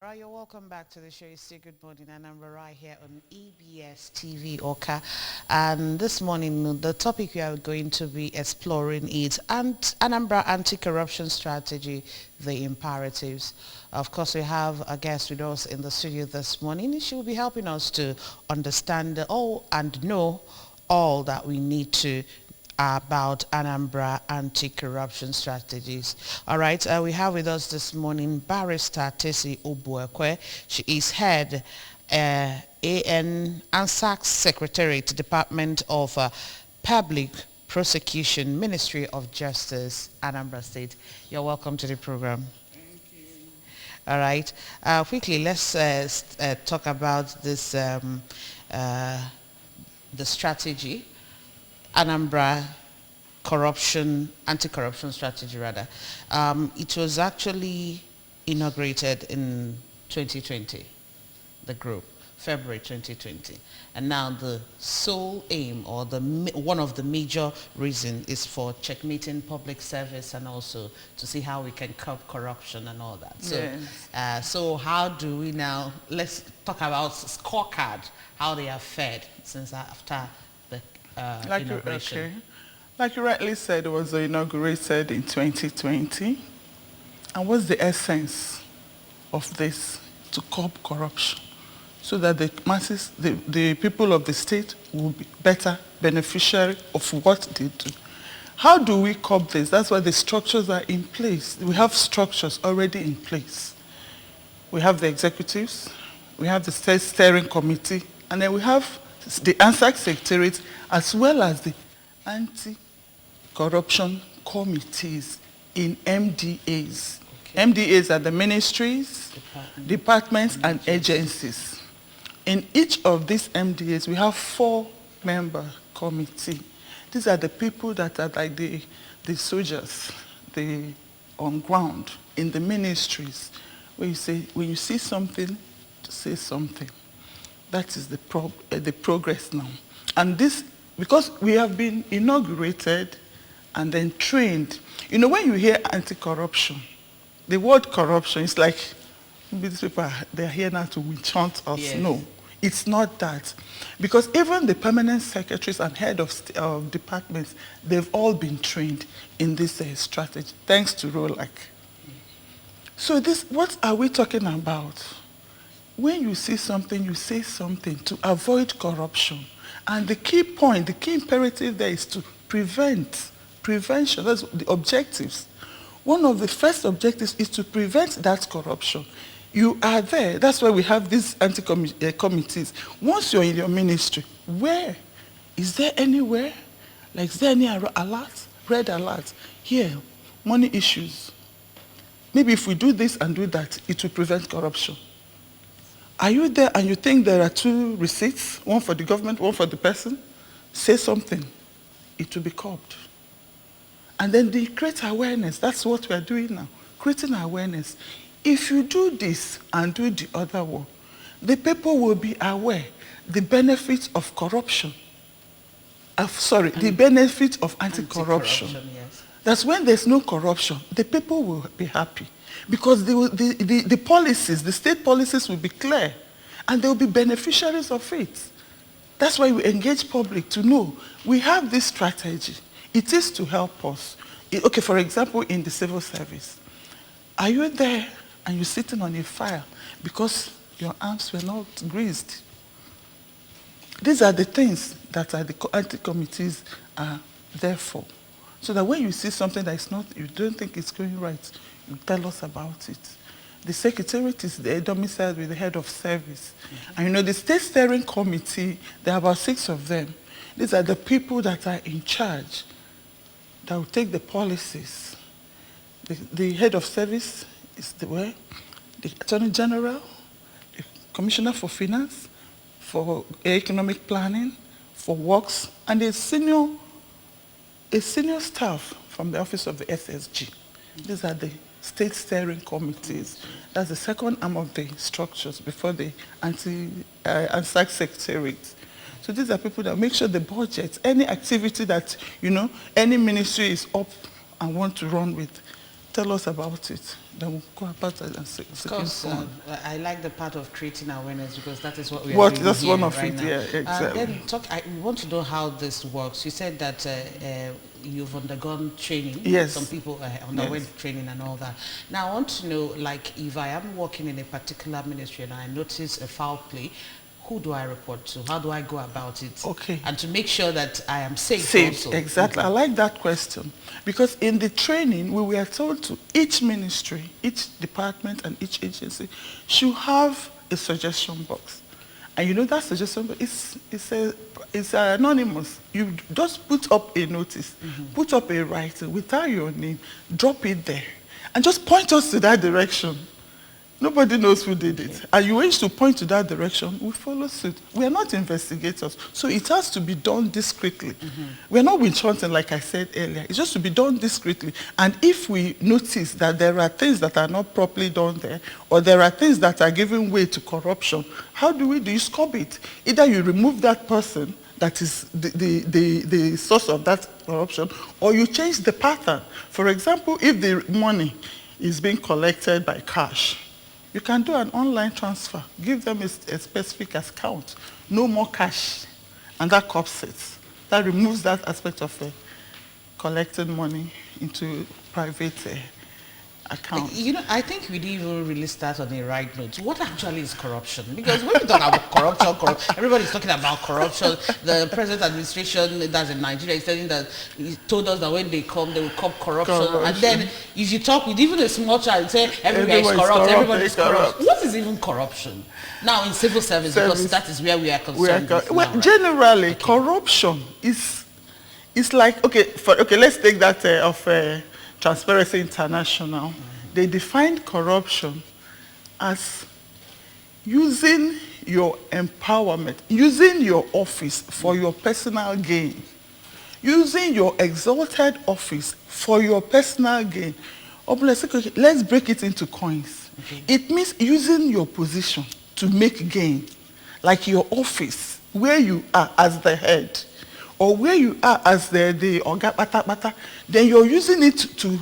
Right, you're welcome back to the show. You say good morning, Anambra, right here on EBS TV Oka. And this morning, the topic we are going to be exploring is Anambra anti-corruption strategy, the imperatives. Of course, we have a guest with us in the studio this morning. She will be helping us to understand all and know all that we need to about Anambra anti-corruption strategies. All right, we have with us this morning Barrister Tesi Obuekwe. She is head ANSAC Secretariat, Department of Public Prosecution, Ministry of Justice, Anambra State. You're welcome to the program. All right, quickly, let's talk about this, the strategy. Anambra anti-corruption strategy rather. It was actually inaugurated in 2020, the group, February 2020. And now the sole aim or one of the major reasons is for checkmating public service and also to see how we can curb corruption and all that. So, yes. So how do we now, let's talk about scorecard, how they have fared since after the inauguration. Like you rightly said, it was inaugurated in 2020. And what's the essence of this? To curb corruption, so that the masses, the people of the state will be better beneficiary of what they do. How do we curb this? That's why the structures are in place. We have structures already in place. We have the executives, we have the state steering committee, and then we have the ANSAC Secretariat, as well as the anti-corruption committees in MDAs. Okay. MDAs are the ministries, departments, and agencies. In each of these MDAs, we have 4-member committee. These are the people that are like the soldiers, on ground, in the ministries, where you say, when you see something, say something. That is the progress now. And this, because we have been inaugurated and then trained. You know, when you hear anti-corruption, the word corruption is like, maybe these people, they're here now to witch hunt us. Yes. No, it's not that. Because even the permanent secretaries and head of departments, they've all been trained in this strategy, thanks to ROLAC. So this, what are we talking about? When you see something, you say something to avoid corruption. And the key point, the key imperative there is to prevention. That's the objectives. One of the first objectives is to prevent that corruption. You are there. That's why we have these committees. Once you're in your ministry, where? Is there anywhere? Like, is there any alert? Red alert. Here, money issues. Maybe if we do this and do that, it will prevent corruption. Are you there and you think there are 2 receipts, one for the government, one for the person? Say something. It will be curbed. And then they create awareness. That's what we are doing now, creating awareness. If you do this and do the other one, the people will be aware the benefits of corruption. The benefits of anti-corruption. Yes. That's when there's no corruption, the people will be happy. Because the policies, the state policies will be clear, and they will be beneficiaries of it. That's why we engage public to know we have this strategy. It is to help us. Okay, for example, in the civil service, are you there and you're sitting on a file because your arms were not greased? These are the things that the anti-committees are there for. So that when you see something that is not, you don't think it's going right, you tell us about it. The secretariat is the domicile with the head of service. Mm-hmm. And you know, the state steering committee, there are about 6 of them. These are the people that are in charge, that will take the policies. The head of service is the Attorney General, the Commissioner for Finance, for Economic Planning, for Works, and a senior staff from the office of the SSG. These are the state steering committees. That's the second arm of the structures before the ANSAC Secretariat. So these are people that make sure the budget, any activity that, you know, any ministry is up and want to run with, tell us about it. Then we'll go about it and seek Of course, inform. I like the part of creating awareness because that is what we are What? doing That's here one of right it. now. Yeah, exactly. Then we want to know how this works. You said that you've undergone training. Yes. Some people underwent training and all that. Now I want to know, like, if I am working in a particular ministry and I notice a foul play, who do I report to? How do I go about it? Okay. And to make sure that I am safe. Safe, also. exactly. I like that question because in the training we were told to each ministry, each department and each agency should have a suggestion box. And you know that suggestion box is anonymous. You just put up a notice, put up a writing without your name, drop it there, and just point us to that direction. Nobody knows who did it. And you wish to point to that direction, we follow suit. We are not investigators. So it has to be done discreetly. We are not witch hunting, like I said earlier. It's just to be done discreetly. And if we notice that there are things that are not properly done there, or there are things that are giving way to corruption, how do you scrub it? Either you remove that person that is the source of that corruption, or you change the pattern. For example, if the money is being collected by cash, you can do an online transfer. Give them a specific account. No more cash. And that curbs it. That removes that aspect of collecting money into private account. You know, I think we didn't even really start on the right note. What actually is corruption? Because when we talk about corruption, everybody's talking about corruption. The present administration that's in Nigeria is telling that, he told us that when they come, they will curb corruption. And then if you talk with even a small child, say everybody is corrupt, everybody's corrupt. What is even corruption? Now in civil service, because that is where we are concerned. Well, generally, corruption is like, let's take that of Transparency International. They defined corruption as using your empowerment, using your office for your personal gain, using your exalted office for your personal gain. Let's break it into coins. It means using your position to make gain, like your office, where you are as the head, or where you are as the oga bata, then you're using it to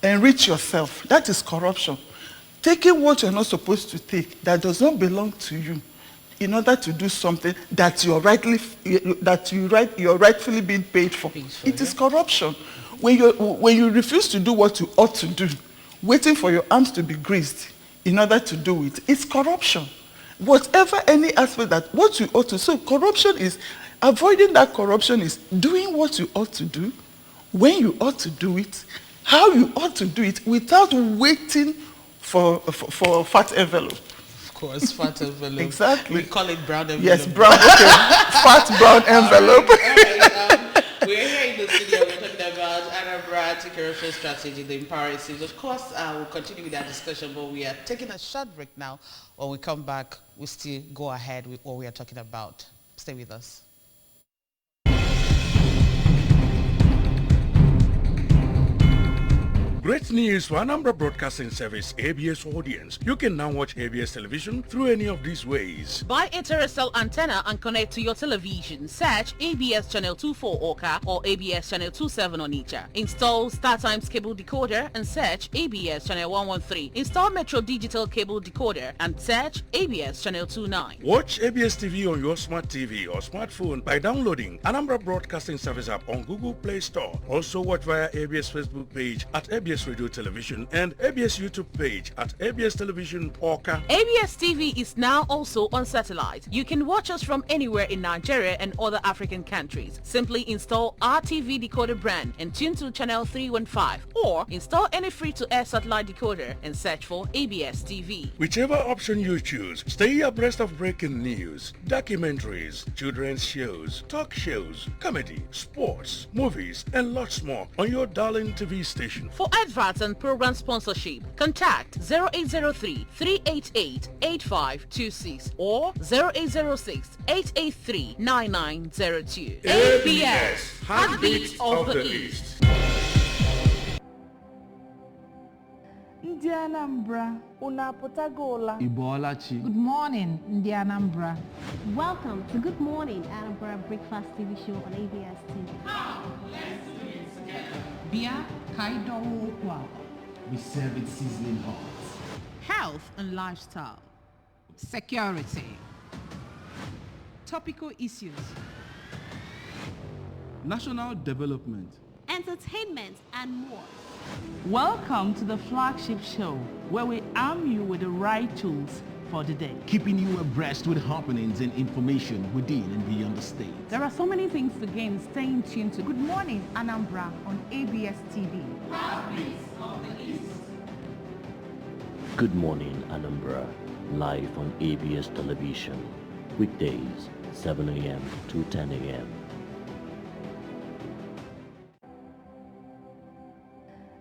enrich yourself. That is corruption. Taking what you're not supposed to take, that does not belong to you, in order to do something that you're rightfully being paid for. It is corruption. When you refuse to do what you ought to do, waiting for your arms to be greased in order to do it, it's corruption. Whatever any aspect that what you ought to. So corruption is avoiding that corruption is doing what you ought to do, when you ought to do it, how you ought to do it, without waiting for fat envelope. Of course, fat envelope. Exactly. We call it brown envelope. Yes, brown. Okay. Fat brown envelope. We're here in the studio. We're talking about Anambra anti-corruption strategy, the empowering cities. Of course, we'll continue with that discussion, but we are taking a short break now. When we come back, we still go ahead with what we are talking about. Stay with us. Great news for Anambra Broadcasting Service ABS audience. You can now watch ABS television through any of these ways. Buy a terrestrial antenna and connect to your television. Search ABS Channel 24 Oka or ABS Channel 27 Onitsha. Install StarTimes cable decoder and search ABS Channel 113. Install Metro Digital cable decoder and search ABS Channel 29. Watch ABS TV on your smart TV or smartphone by downloading Anambra Broadcasting Service app on Google Play Store. Also watch via ABS Facebook page at ABS Radio Television and ABS YouTube page at ABS Television Oka. ABS TV is now also on satellite. You can watch us from anywhere in Nigeria and other African countries. Simply install our TV decoder brand and tune to channel 315 or install any free-to-air satellite decoder and search for ABS TV. Whichever option you choose, stay abreast of breaking news, documentaries, children's shows, talk shows, comedy, sports, movies, and lots more on your darling TV station. For adverts and program sponsorship, contact 0803-388-8526 or 0806-883-9902. ABS, Heartbeat of the East. Ndị Anambra, unu apụtagola? Ibolachi. Good morning, Ndị Anambra. Welcome to Good Morning Anambra Breakfast TV show on ABS TV. Bịa ka anyị dọwa okwu a. We serve it sizzling hot. Health and lifestyle. Security. Topical issues. National development. entertainment, and more. Welcome to the flagship show where we arm you with the right tools for the day. Keeping you abreast with happenings and information within and beyond the state. There are so many things to gain staying tuned to Good Morning Anambra on ABS TV. Good Morning Anambra, live on ABS television, weekdays 7 a.m. to 10 a.m.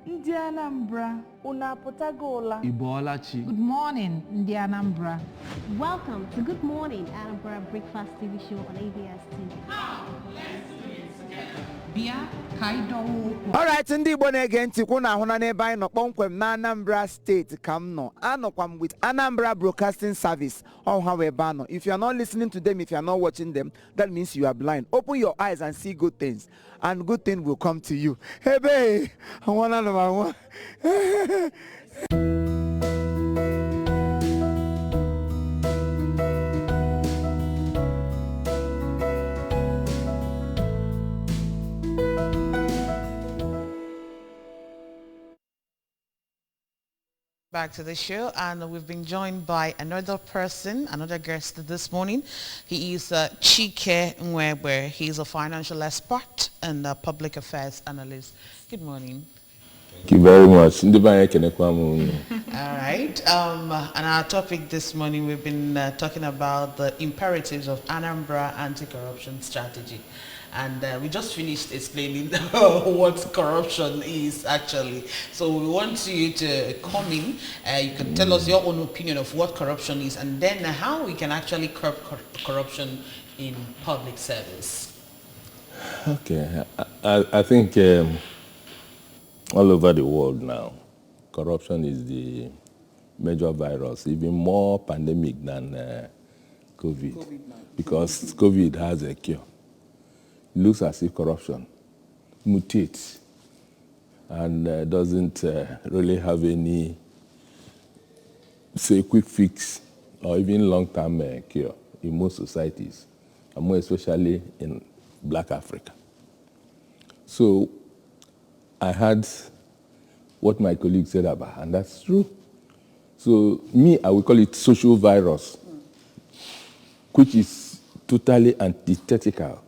Ndị Anambra, unu apụtago ụla? Ibolachi. Good morning, Ndị Anambra. Welcome to Good Morning Anambra Breakfast TV show on ABS TV. Bịa ka anyị dọwa okwu. Alright, ndị Igbo na-ege ntị kwụ na ahụna n'ebe anyị nọ kpọmkwem na Anambra steeti ka m nọ. Anọkwa m with Anambra Broadcasting Service. All how ebe anọ. If you are not listening to them, if you are not watching them, that means you are blind. Open your eyes and see good things, and good things will come to you. Hey, babe, I want to know. Back to the show, and we've been joined by another person, another guest this morning. He is Chike Nwebe. He's a financial expert and a public affairs analyst. Good morning. Thank you very much. All right. And our topic this morning, we've been talking about the imperatives of Anambra anti-corruption strategy. And we just finished explaining what corruption is actually. So we want you to come in. You can tell us your own opinion of what corruption is, and then how we can actually curb corruption in public service. Okay. I think all over the world now, corruption is the major virus, even more pandemic than COVID, because COVID has a cure. It looks as if corruption mutates and doesn't really have any, say, quick fix or even long-term cure in most societies, and more especially in Black Africa. So I heard what my colleague said about, and that's true. So me, I will call it social virus, which is totally antithetical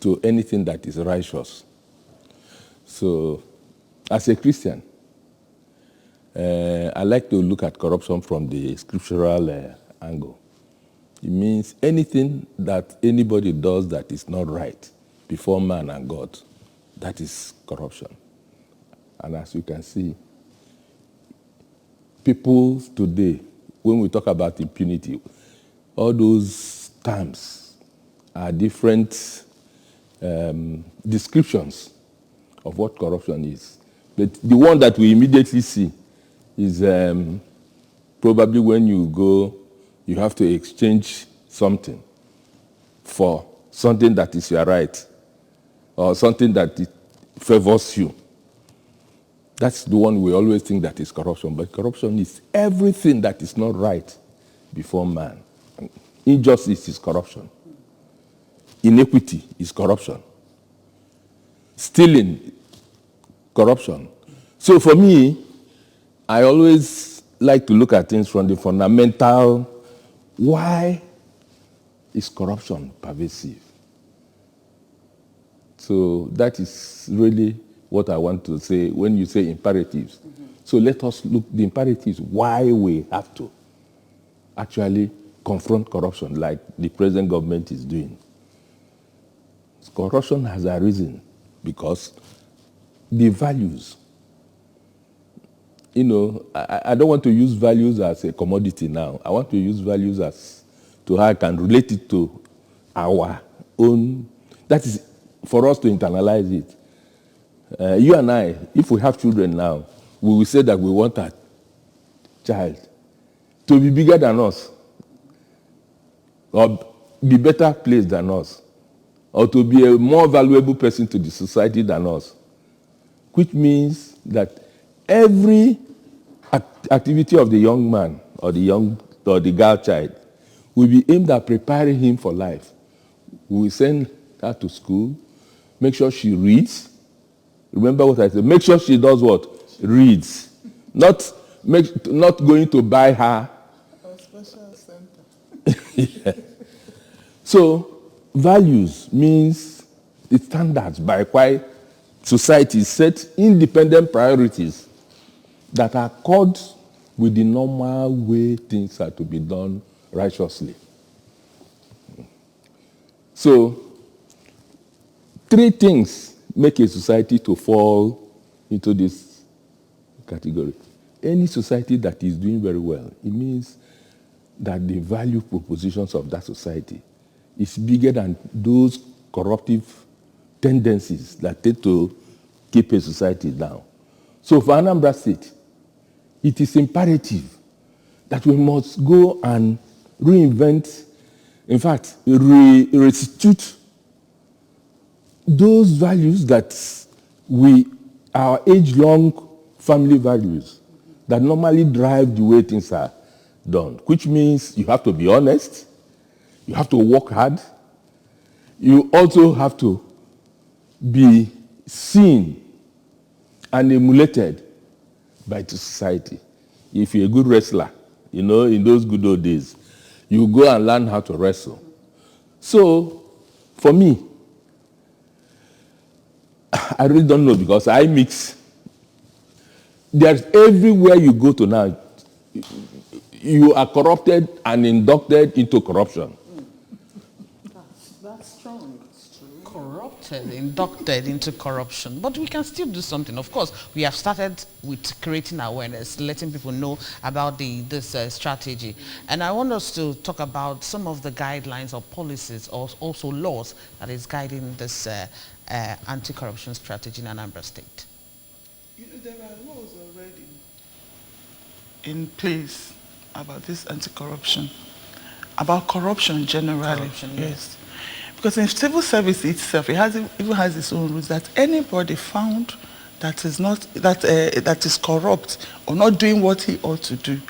to anything that is righteous. So, as a Christian, I like to look at corruption from the scriptural angle. It means anything that anybody does that is not right before man and God, that is corruption. And as you can see, people today, when we talk about impunity, all those terms are different descriptions of what corruption is. But the one that we immediately see is probably when you go, you have to exchange something for something that is your right or something that it favors you. That's the one we always think that is corruption. But corruption is everything that is not right before man. Injustice is corruption. Inequity is corruption. Stealing, corruption. So for me, I always like to look at things from the fundamental, why is corruption pervasive? So that is really what I want to say when you say imperatives. So let us look, the imperatives, why we have to actually confront corruption like the present government is doing. Corruption has arisen because the values, I don't want to use values as a commodity now. I want to use values as to how I can relate it to our own. That is for us to internalize it. You and I, if we have children now, we will say that we want our child to be bigger than us or be better placed than us, or to be a more valuable person to the society than us, which means that every activity of the young man or the girl child will be aimed at preparing him for life. We will send her to school, make sure she reads. Remember what I said, make sure she does what? Reads. Not going to buy her. A special center. Yeah. So values means the standards by which society sets independent priorities that are accord with the normal way things are to be done righteously. So 3 things make a society to fall into this category. Any society that is doing very well, it means that the value propositions of that society is bigger than those corruptive tendencies that tend to keep a society down. So for Anambra State, it is imperative that we must go and reinvent, in fact, restitute those values that our age-long family values that normally drive the way things are done, which means you have to be honest, you have to work hard, you also have to be seen and emulated by the society. If you're a good wrestler, in those good old days, you go and learn how to wrestle. So, for me, I really don't know because I mix. There's everywhere you go to now, you are corrupted and inducted into corruption. That's strong. It's true. Corrupted, inducted into corruption. But we can still do something. Of course, we have started with creating awareness, letting people know about this strategy. And I want us to talk about some of the guidelines or policies or also laws that is guiding this anti-corruption strategy in Anambra State. There are laws already in place about this anti-corruption, about corruption generally. Corruption, yes. Because in civil service itself, it even has its own rules that anybody found that is corrupt or not doing what he ought to do,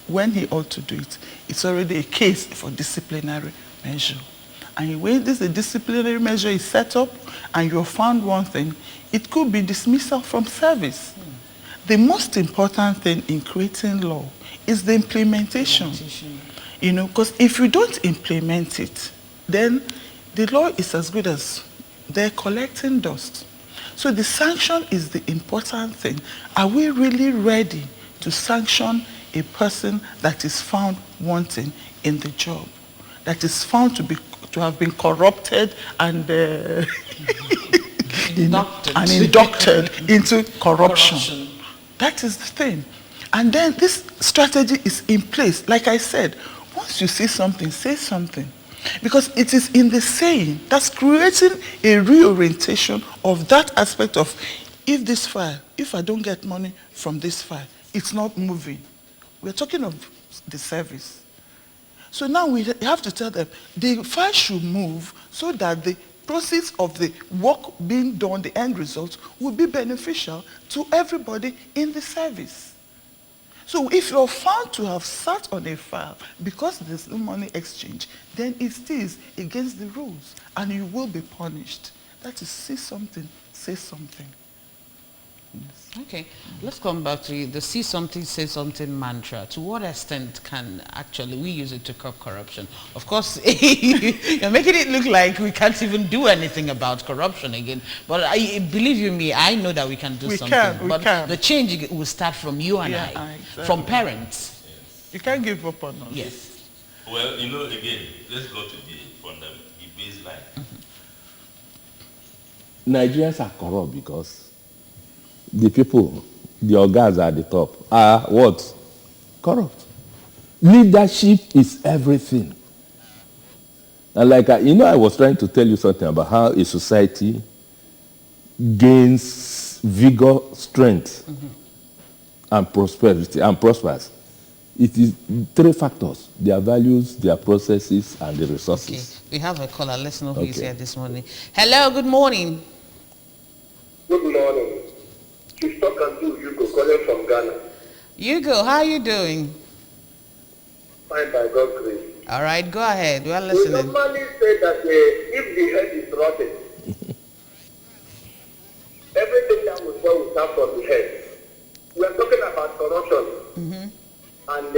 when he ought to do it, it's already a case for disciplinary measure. And when this disciplinary measure is set up and you're found one thing, it could be dismissal from service. The most important thing in creating law is the implementation. Because if you don't implement it, then the law is as good as they're collecting dust. So the sanction is the important thing. Are we really ready to sanction a person that is found wanting in the job, that is found to have been corrupted and inducted into corruption? That is the thing. And then this strategy is in place. Like I said, once you see something, say something. Because it is in the saying that's creating a reorientation of that aspect of if I don't get money from this file, it's not moving. We're talking of the service. So now we have to tell them the file should move so that the process of the work being done, the end result, will be beneficial to everybody in the service. So if you're found to have sat on a file because there's no money exchange, then it is against the rules and you will be punished. That is, see something, say something. Yes. Okay, let's come back to the see something, say something mantra. To what extent can actually we use it to curb corruption? Of course, you're making it look like we can't even do anything about corruption again. But believe you me, I know that we can do something. We can. The change will start from you and I, exactly. From parents. Yes. You can't give up on us. Yes. Well, again, let's go to the baseline. Nigerians are corrupt because the people, the organs at the top, are what? Corrupt. Leadership is everything. And like, I was trying to tell you something about how a society gains vigor, strength, and prosperity, and prospers. It is 3 factors: their values, their processes, and the resources. Okay. We have a caller. Let's know who is here this morning. Hello, good morning. Good morning. Chief Talk and Do, Hugo, calling from Ghana. Hugo, how are you doing? Fine, by God's grace. All right, go ahead. We're We listening. normally say that if the head is rotten, everything that will fall will start from the head. We are talking about corruption and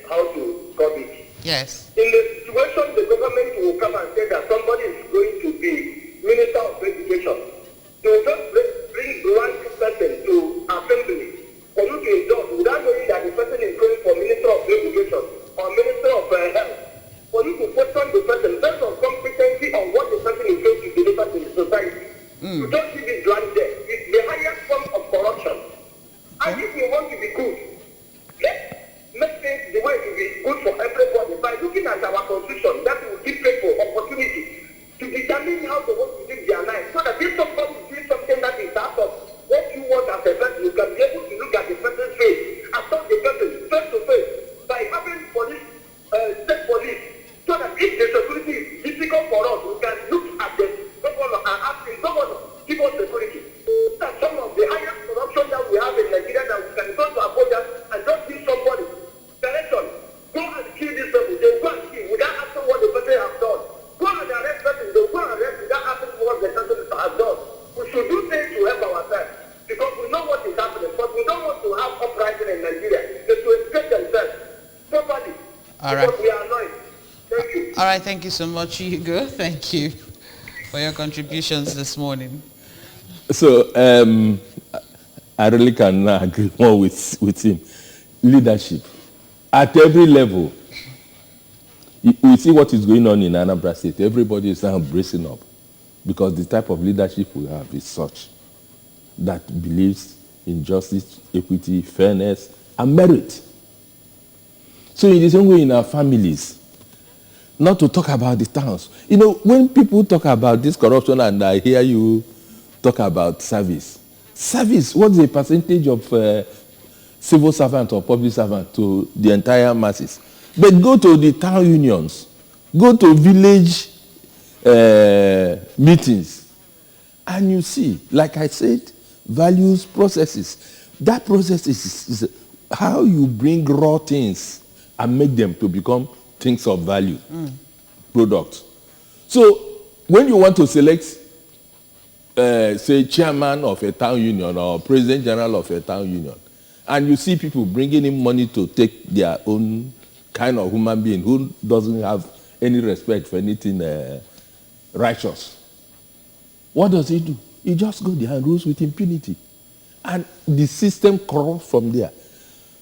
how to curb it. Yes. In the situation, the government will come and say that somebody is going to be Minister of Education. They will just bring one person to assembly for you to endorse without knowing that the person is going for Minister of Education or Minister of Health. For you to question the person based on competency on what the person is going to deliver to the society. You don't see this land there. It's the highest form of corruption. And if you want to be good, let's make things the way to be good for everybody by looking at our constitution that will give people opportunity to determine how they want to live their life. So that if somebody is doing something that is out of what you want as a person, you can be able to look at the person's face and talk the person face to face by having police, state police, so that if the security is difficult for us, we can look at the governor and ask the governor, give us security. That's some of the highest corruption that we have in Nigeria that we can go to Abuja and just give somebody direction. Go and kill this person. They go and kill without asking what the person has done. Go and arrest person. They go and arrest without asking what the person has done. We should do things to help ourselves because we know what is happening, but we don't want to have uprising in Nigeria. They should educate themselves properly. All right. Because we are annoyed. Thank you. All right, thank you so much, Hugo. Thank you for your contributions this morning. So I really can agree more with him. Leadership at every level. We see what is going on in Anambra State. Everybody is now bracing up because the type of leadership we have is such that believes in justice, equity, fairness, and merit. So in the same way in our families, not to talk about the towns. You know, when people talk about this corruption and I hear you talk about service, what's the percentage of civil servant or public servant to the entire masses? But go to the town unions, go to village meetings, and you see, like I said, values, processes. That process is how you bring raw things and make them to become things of value, products. So when you want to select, say, chairman of a town union or president general of a town union, and you see people bringing in money to take their own kind of human being who doesn't have any respect for anything righteous, what does he do? He just goes there and rules with impunity. And the system corrupts from there.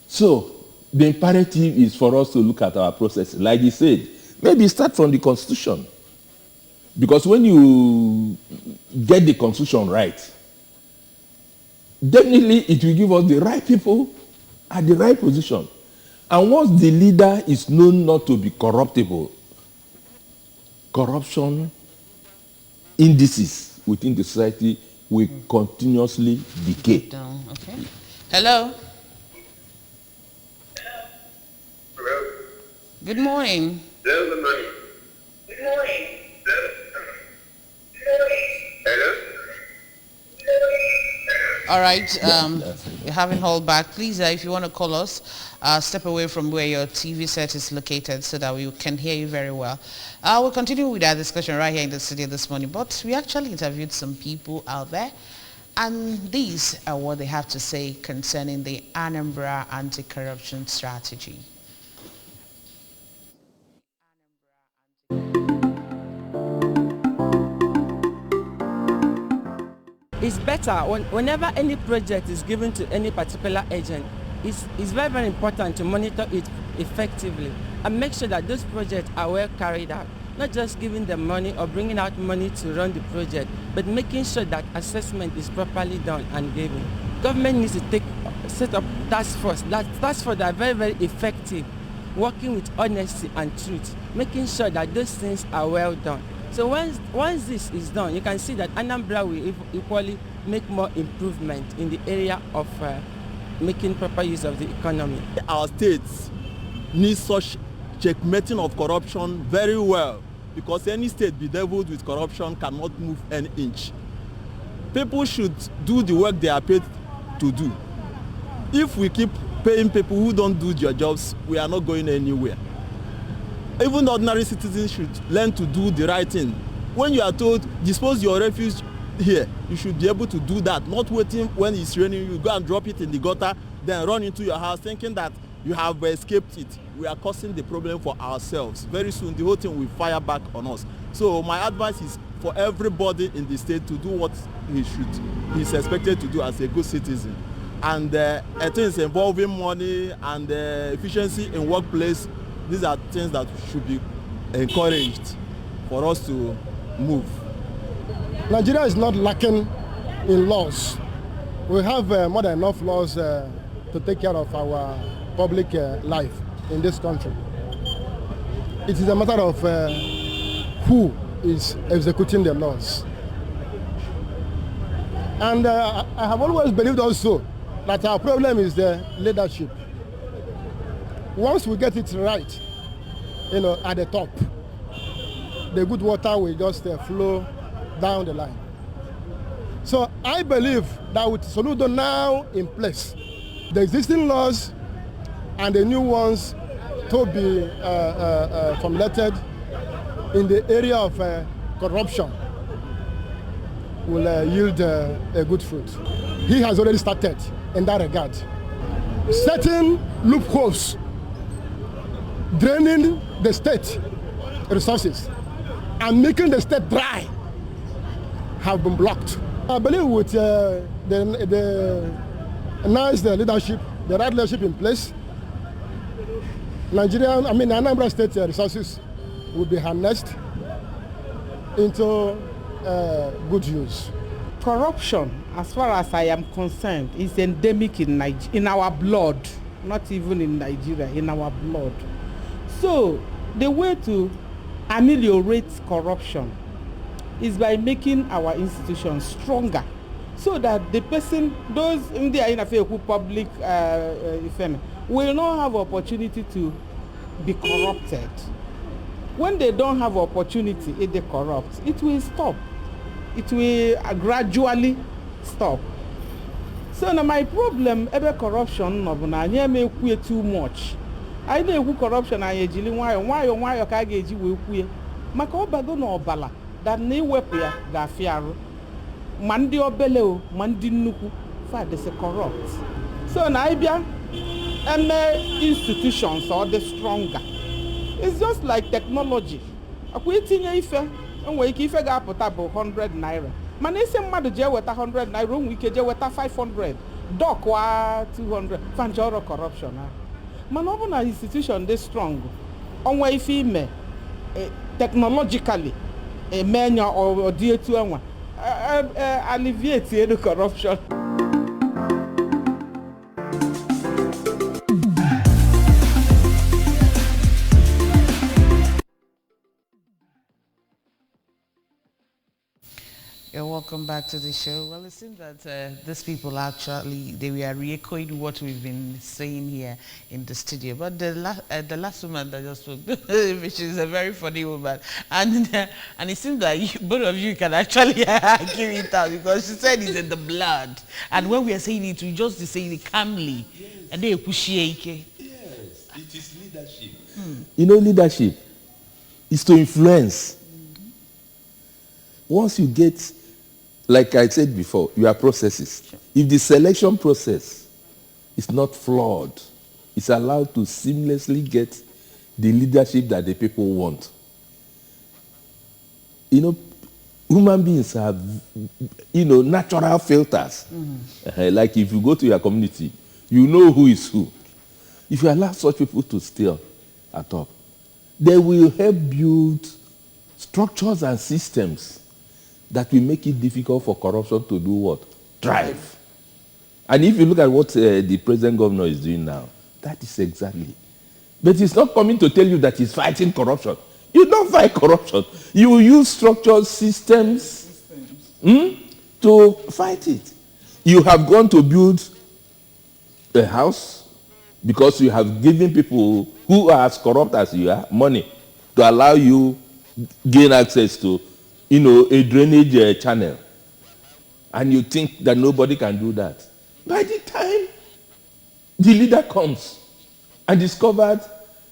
So the imperative is for us to look at our process. Like he said, maybe start from the Constitution. Because when you get the Constitution right, definitely it will give us the right people at the right position. And once the leader is known not to be corruptible, corruption indices within the society will continuously decay. Okay. Hello. Hello. Good morning. Hello, good morning. Good morning. Hello. All right, you're having hold back. Please, if you want to call us, step away from where your TV set is located so that we can hear you very well. We'll continue with our discussion right here in the studio this morning, but we actually interviewed some people out there, and these are what they have to say concerning the Anambra anti-corruption strategy. It's better whenever any project is given to any particular agent, it's very, very important to monitor it effectively and make sure that those projects are well carried out. Not just giving them money or bringing out money to run the project, but making sure that assessment is properly done and given. Government needs to set up task force. Task force are very, very effective, working with honesty and truth, making sure that those things are well done. So once this is done, you can see that Anambra will equally make more improvement in the area of making proper use of the economy. Our states need such checkmating of corruption very well, because any state bedeviled with corruption cannot move an inch. People should do the work they are paid to do. If we keep paying people who don't do their jobs, we are not going anywhere. Even ordinary citizens should learn to do the right thing. When you are told, dispose your refuse here, you should be able to do that, not waiting when it's raining, you go and drop it in the gutter, then run into your house thinking that you have escaped it. We are causing the problem for ourselves. Very soon, the whole thing will fire back on us. So my advice is for everybody in the state to do what he's expected to do as a good citizen. And things involving money and efficiency in workplace, these are things that should be encouraged for us to move. Nigeria is not lacking in laws. We have more than enough laws to take care of our public life in this country. It is a matter of who is executing the laws. And I have always believed also that our problem is the leadership. Once we get it right, at the top, the good water will just flow down the line. So I believe that with Soludo now in place, the existing laws and the new ones to be formulated in the area of corruption will yield a good fruit. He has already started in that regard. Certain loopholes draining the state resources and making the state dry have been blocked. I believe with the nice leadership, the right leadership in place, Anambra State resources will be harnessed into good use. Corruption, as far as I am concerned, is endemic in our blood, not even in Nigeria, in our blood. So the way to ameliorate corruption is by making our institutions stronger, so that the person, those in the public will not have opportunity to be corrupted. When they don't have opportunity, if they corrupt, it will stop. It will gradually stop. So now my problem about corruption, I may too much. I know corruption I ejili nwayo ka ga-eji wee kwue maka ọbago na ọbala that na iwepụ ya ga-afịa arụ ma ndị obele o ma ndị nnukwu fadese corrupt. So na ịbịa institutions or the stronger. It's just like technology. Akwa itinye ife enwe ike ife ga-apụta bụ 100 naira mana isi mmadụ je weta 100 naira onwe ike je weta 500 dokwa 200 fanjoro corruption ahụ. Man, open an institution this strong, onwe if ime technologically a menu or dear to alleviate the corruption. You're welcome back to the show. Well, it seems that these people actually, they were re-echoing what we've been saying here in the studio. But the last woman that just spoke, which is a very funny woman, and it seems that both of you can actually argue it out, because she said it's in the blood. And when we are saying it, we just say it calmly. Yes. And they push it. Yes, it is leadership. You know, leadership is to influence. Once you get, like I said before, your processes. Sure. If the selection process is not flawed, it's allowed to seamlessly get the leadership that the people want. You know, human beings have, natural filters. Mm-hmm. Like if you go to your community, you know who is who. If you allow such people to stay at top, they will help build structures and systems that will make it difficult for corruption to do what? Thrive. And if you look at what the present governor is doing now, that is exactly. But he's not coming to tell you that he's fighting corruption. You don't fight corruption. You use structured systems to fight it. You have gone to build a house because you have given people who are as corrupt as you are money to allow you gain access to a drainage channel, and you think that nobody can do that. By the time the leader comes and discovered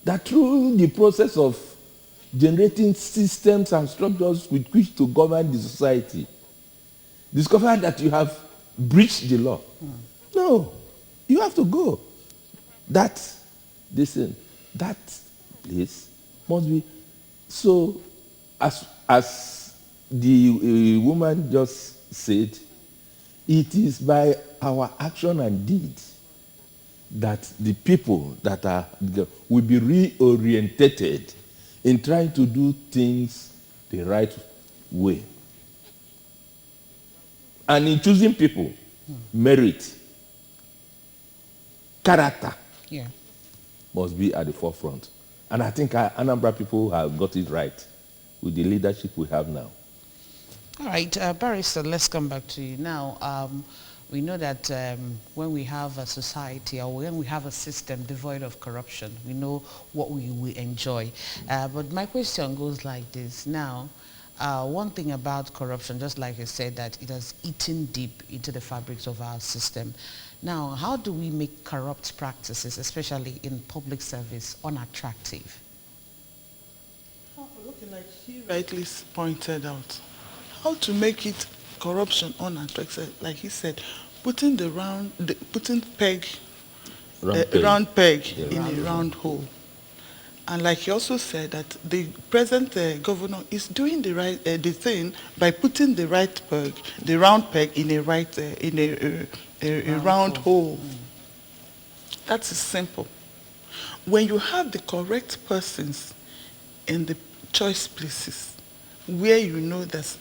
that through the process of generating systems and structures with which to govern the society, discovered that you have breached the law. No, you have to go. That place must be. So, as the woman just said, it is by our action and deeds that the people that will be reorientated in trying to do things the right way. And in choosing people, merit, character must be at the forefront. And I think Anambra people have got it right with the leadership we have now. All right, Barrister, let's come back to you now. We know that when we have a society or when we have a system devoid of corruption, we know what we will enjoy. But my question goes like this. Now, one thing about corruption, just like I said, that it has eaten deep into the fabrics of our system. Now, how do we make corrupt practices, especially in public service, unattractive? Looking like he rightly pointed out, how to make it corruption unattractive, like he said, putting round peg in a round hole. And like he also said that the present governor is doing the right the thing by putting the round peg in a round hole. That is simple. When you have the correct persons in the choice places, where you know that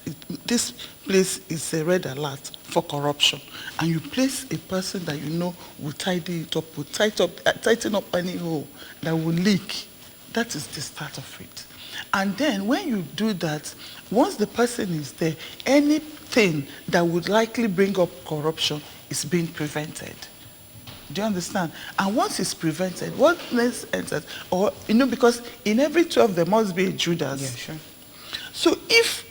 this place is a red alert for corruption, and you place a person that you know will tidy it up, will tighten up any hole that will leak, that is the start of it. And then when you do that, once the person is there, anything that would likely bring up corruption is being prevented. Do you understand? And once it's prevented, what next enters? Or, because in every 12 there must be a Judas. Yeah, sure. So if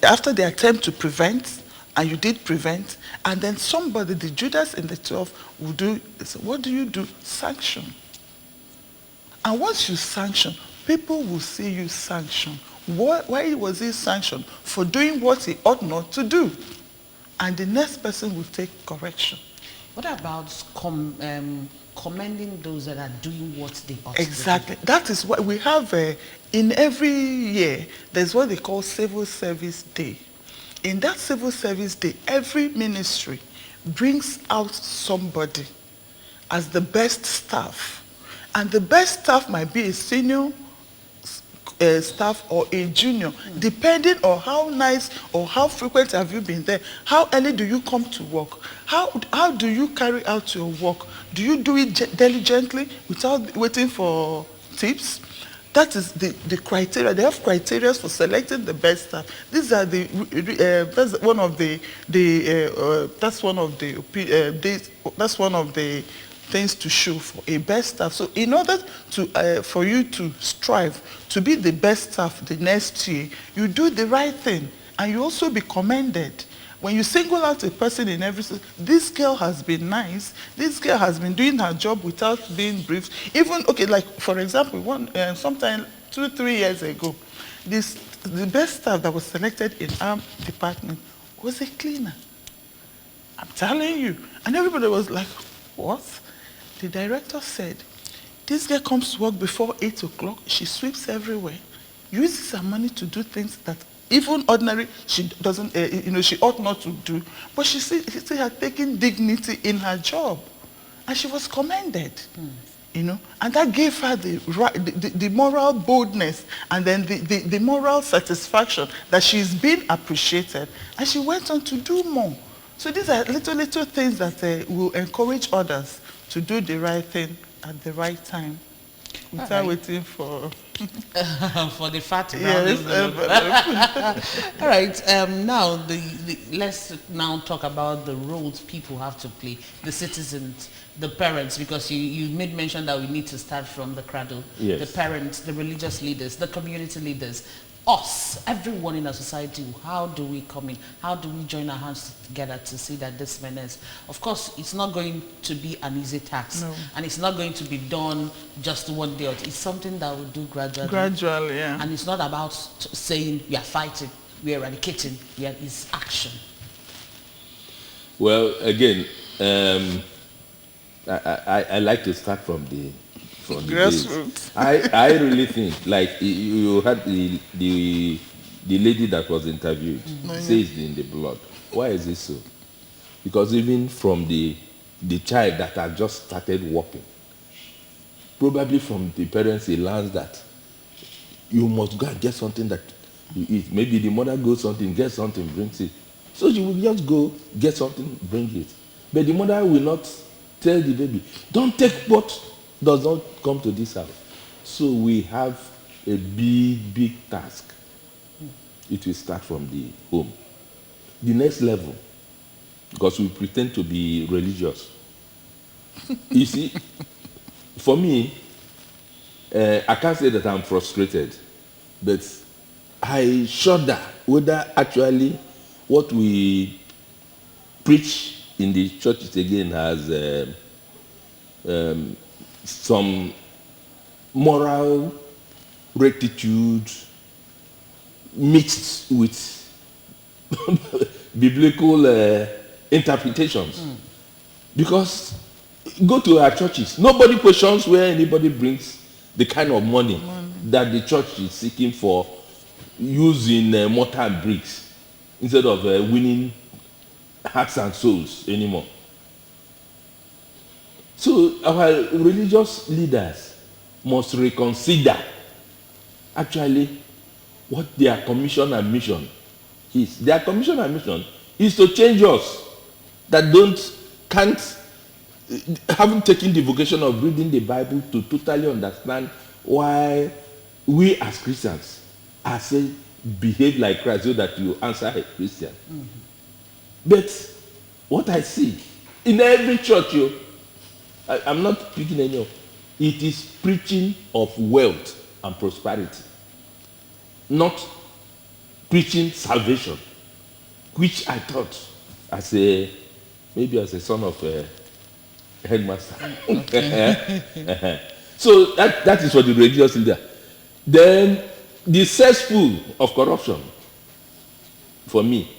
after the attempt to prevent, and you did prevent, and then somebody, the Judas in the 12, will do, what do? Sanction. And once you sanction, people will see you sanction. Why was he sanctioned? For doing what he ought not to do. And the next person will take correction. What about commending those that are doing what they ought Exactly. to do? That is what we have in every year. There's what they call Civil Service Day. In that Civil Service Day, every ministry brings out somebody as the best staff. And the best staff might be a senior staff or a junior, depending on how nice or how frequent have you been there, how early do you come to work, how do you carry out your work, do you do it diligently without waiting for tips? That is the criteria. They have criteria for selecting the best staff. These are that's one of the things to show for a best staff. So in order to for you to strive to be the best staff the next year, you do the right thing and you also be commended. When you single out a person in every, this girl has been nice, this girl has been doing her job without being briefed. Even, okay, like for example, sometime 2-3 years ago, the best staff that was selected in our department was a cleaner. I'm telling you. And everybody was like, what? The director said, this girl comes to work before 8 o'clock, she sweeps everywhere, uses her money to do things that even ordinary she doesn't, she ought not to do. But she still had taken dignity in her job. And she was commended, and that gave her the moral boldness and then the moral satisfaction that she's been appreciated. And she went on to do more. So these are little things that will encourage others to do the right thing at the right time without waiting for for the fat. Yes. All right. Now let's now talk about the roles people have to play, the citizens, the parents, because you made mention that we need to start from the cradle. Yes. The parents, the religious leaders, the community leaders. us, everyone in our society, how do we come in? How do we join our hands together to see that this menace? Of course, it's not going to be an easy task. No. And it's not going to be done just one day. It's something that we'll do gradually. Gradually, yeah. And it's not about saying we are fighting, we are eradicating. It's action. Well, again, I like to start from the grassroots. I really think, like you had the lady that was interviewed says in the blood. Why is it so? Because even from the child that had just started walking, probably from the parents he learns that you must go and get something that you eat. Maybe the mother goes something, gets something, brings it. So she will just go get something, bring it. But the mother will not tell the baby, don't take what does not come to this house. So we have a big task. It will start from the home. The next level, because we pretend to be religious. You see, for me, I can't say that I'm frustrated, but I shudder whether actually what we preach in the churches again has some moral rectitude mixed with biblical interpretations. Because go to our churches, nobody questions where anybody brings the kind of money that the church is seeking for using mortar and bricks instead of winning hearts and souls anymore. So our religious leaders must reconsider actually what their commission and mission is. Their commission and mission is to change us that haven't taken the vocation of reading the Bible to totally understand why we as Christians are saying behave like Christ so that you answer a Christian. But what I see in every church, I'm not picking any of it, is preaching of wealth and prosperity, not preaching salvation, which I thought maybe as a son of a headmaster. So that is for the religious leader. Then the cesspool of corruption, for me,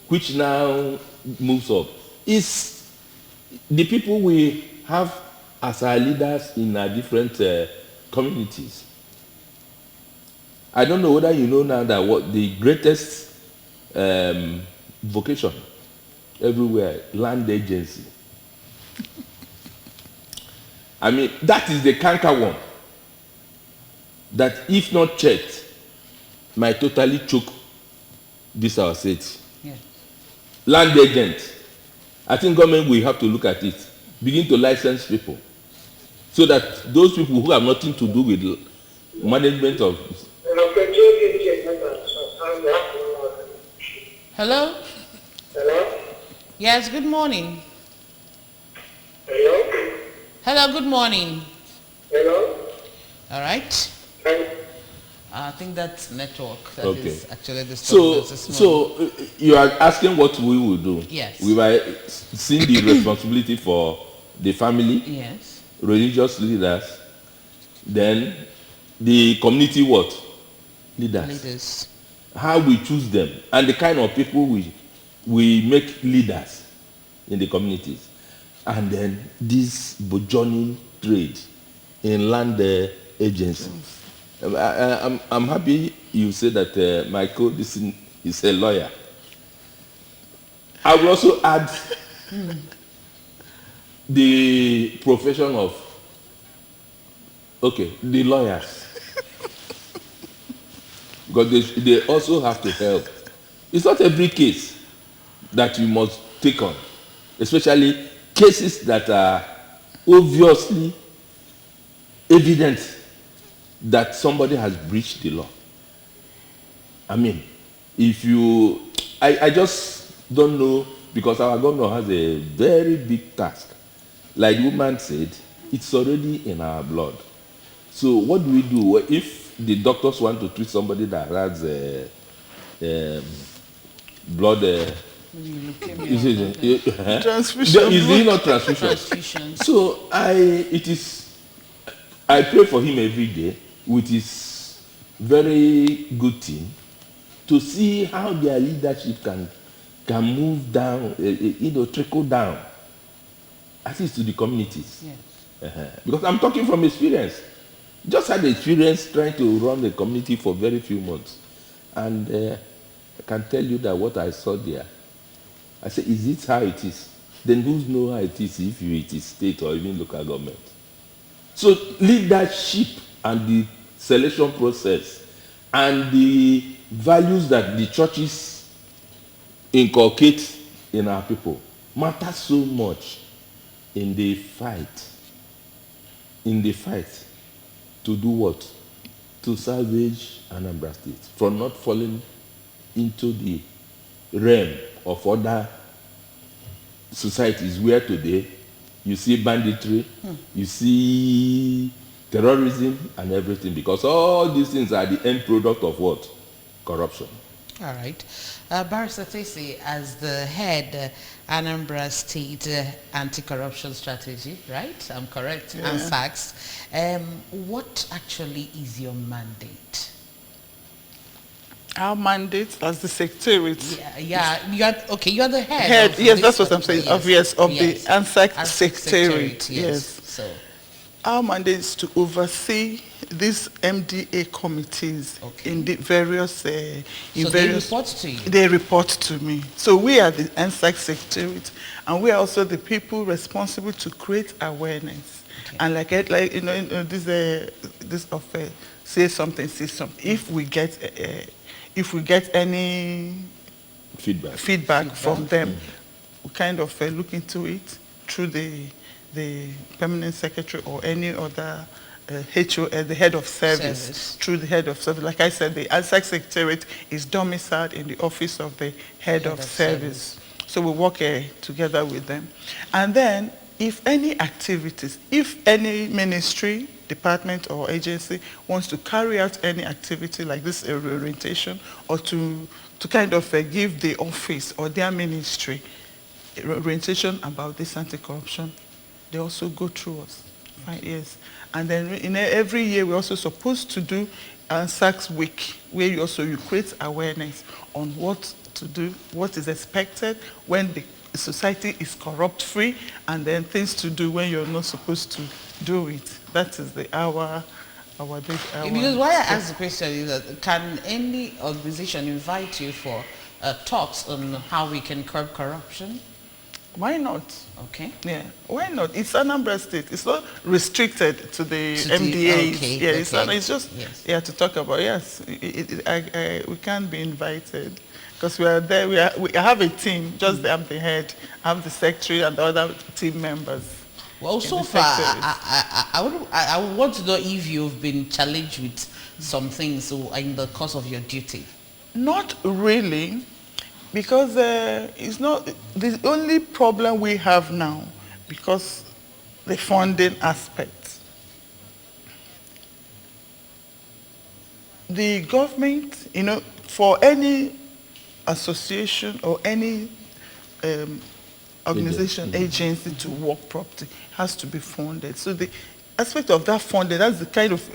which now moves up, is the people we have as our leaders in our different communities. I don't know whether you know now that what the greatest vocation everywhere, land agency. I mean, that is the canker one that, if not checked, might totally choke this our state. Yeah. Land agent. I think government will have to look at it, begin to license people, so that those people who have nothing to do with management of. Hello? Hello? Yes, good morning. Hello? Hello, good morning. Hello? All right. Hello? I think that's network. That Okay. is actually the story. So you are asking what we will do. Yes. We were seeing the responsibility for the family, Yes. religious leaders, then the community what? Leaders. How we choose them, and the kind of people we make leaders in the communities. And then this burgeoning trade in land agencies. I'm happy you say that my co-listener is a lawyer. I will also add the profession of, the lawyers. Because they also have to help. It's not every case that you must take on, especially cases that are obviously evident that somebody has breached the law. I mean, I just don't know, because our governor has a very big task. Like the woman said, it's already in our blood. So what do we do if the doctors want to treat somebody that has blood. Transfusion. Is it not transfusion? So I pray for him every day with his very good team to see how their leadership can move down, trickle down, at least to the communities. Yes. Because I'm talking from experience. Just had experience trying to run the community for very few months. And I can tell you that what I saw there, I said, is it how it is? Then who knows how it is if it is state or even local government? So leadership and the selection process and the values that the churches inculcate in our people matter so much in the fight. In the fight to do what? To salvage Anambra State from not falling into the realm of other societies where today you see banditry, you see terrorism and everything, because all these things are the end product of what? Corruption. All right. Barrister Tese, as the head Anambra State Anti-Corruption Strategy, right? I'm correct, Yeah. ANSACS. What actually is your mandate? Our mandate as the secretariat. You're the head. Yes, that's what I'm saying. Of the ANSAC secretariat. Yes. So our mandate is to oversee these MDA committees in the various. They report to you. They report to me. So we are the ANSAC secretariat, and we are also the people responsible to create awareness. Okay. And this offer, say something. If we get any feedback from them, we kind of look into it through the permanent secretary or any other HO, the head of service, through the head of service. Like I said, the ANSAC secretariat is domiciled in the office of the head of service. So we work together with them. And then if any activities, if any ministry, department or agency wants to carry out any activity like this orientation, or to kind of give the office or their ministry orientation about this anti-corruption, they also go through us. Yes. And then every year we're also supposed to do ANSACS Week, where you create awareness on what to do, what is expected when the society is corrupt-free, and then things to do when you're not supposed to do it. That is our Because why I ask the question is that can any organization invite you for talks on how we can curb corruption? Why not? Okay. Yeah. Why not? It's Anambra State. It's not restricted to the MDAs. It's just to talk about. Yes, we can be invited because we are there. We have a team. Just I'm the head. I'm the secretary and the other team members. Well, so far, I would want to know if you've been challenged with some things in the course of your duty. Not really. Because it's not the only problem we have now, because the funding aspect. The government, for any association or any organization, agency to work properly has to be funded. So the aspect of that funding, that's the kind of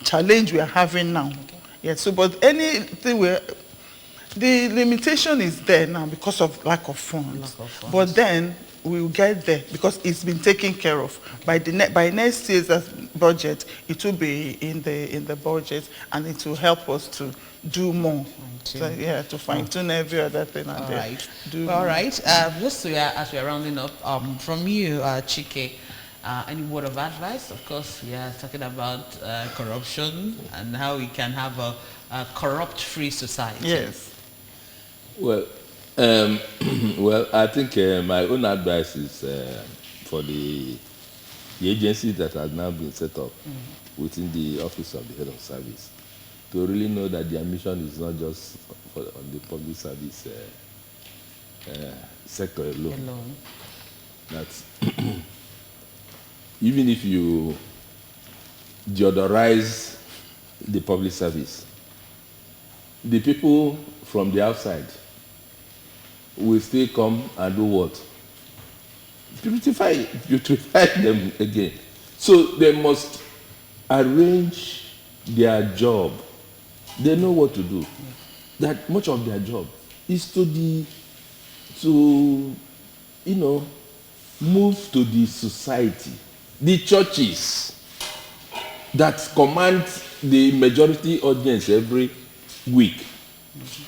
challenge we are having now. Yeah. So, but anything the limitation is there now because of lack of funds. But then we will get there because it's been taken care of. By next year's budget, it will be in the budget, and it will help us to do more. So, to fine-tune every other thing. All right. Just as we are rounding up, from you, Chike, any word of advice? Of course, we are talking about corruption and how we can have a corrupt-free society. Yes. Well, I think my own advice is for the agencies that have now been set up within the office of the head of service to really know that their mission is not just on the public service sector alone. That even if you deodorize the public service, the people from the outside will still come and do what? Beautify them again. So they must arrange their job. They know what to do. That much of their job is to move to the society. The churches that command the majority audience every week.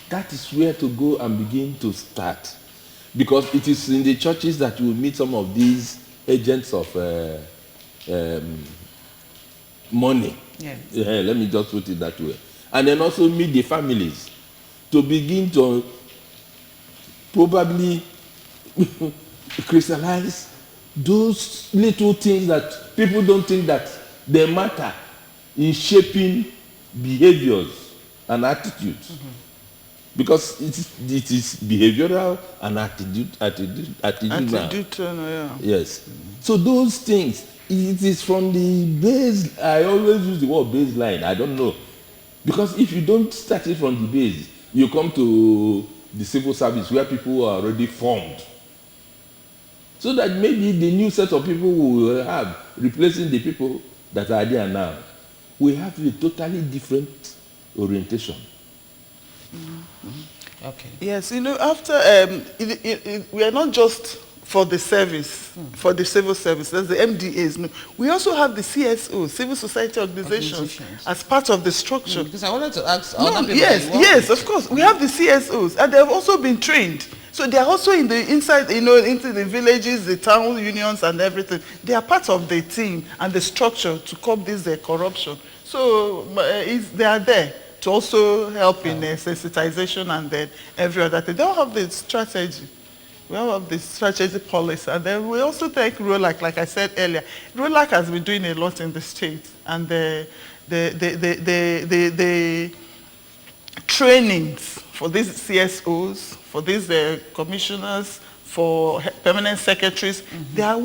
That is where to go and begin to start. Because it is in the churches that you will meet some of these agents of money. Yeah. Let me just put it that way. And then also meet the families to begin to probably crystallize those little things that people don't think that they matter in shaping behaviors and attitudes. Mm-hmm. Because it is behavioral and attitudinal. Yeah. Yes. So those things, it is from the base. I always use the word baseline. I don't know. Because if you don't start it from the base, you come to the civil service where people are already formed. So that maybe the new set of people we will have, replacing the people that are there now, we have a totally different orientation. Mm-hmm. Okay. Yes, after we are not just for the service, for the civil service, that's the MDAs. No. We also have the CSO, civil society organizations, as part of the structure. Because I wanted to ask yes, of course. We have the CSOs, and they have also been trained. So they are also inside, into the villages, the town unions and everything. They are part of the team and the structure to curb this corruption. So they are there to also help in sensitization and then every other thing. They all have the strategy. We all have the strategy policy. And then we also take ROLAC, like I said earlier. ROLAC has been doing a lot in the state. And the trainings for these CSOs, for these commissioners, for permanent secretaries, they're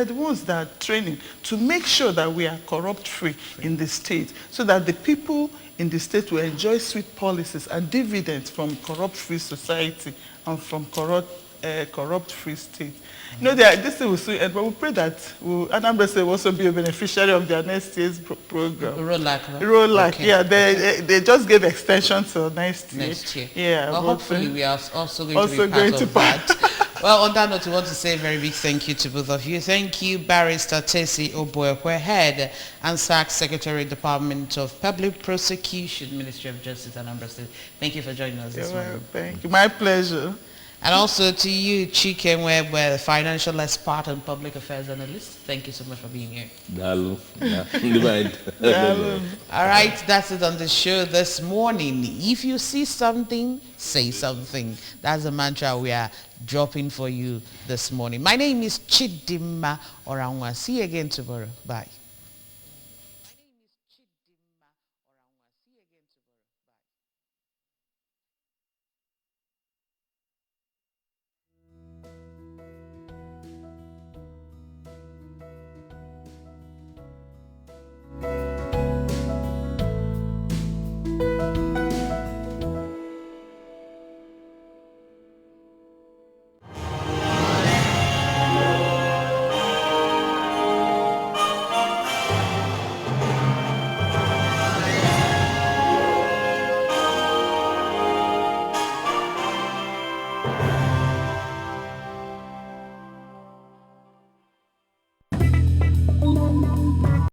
the ones that are training to make sure that we are corrupt-free in the state, so that the people in the state will enjoy sweet policies and dividends from corrupt-free society and from corrupt-free state. This thing will soon end, but we pray that Anambra will also be a beneficiary of their next year's program. ROLAC, okay. Yeah, they just gave extension till next year. Yeah, well, hopefully we are also going to be part of that. Well, on that note, we want to say a very big thank you to both of you. Thank you, Barrister Tesi Oboekwe, Head and SAC Secretary, Department of Public Prosecution, Ministry of Justice, Anambra State. Thank you for joining us this morning. Thank you. My pleasure. And also to you, Chike Mwebe, Financial Expert and Public Affairs Analyst. Thank you so much for being here. All right, that's it on the show this morning. If you see something, say something. That's the mantra we are dropping for you this morning. My name is Chidima Oranwa. See you again tomorrow. Bye.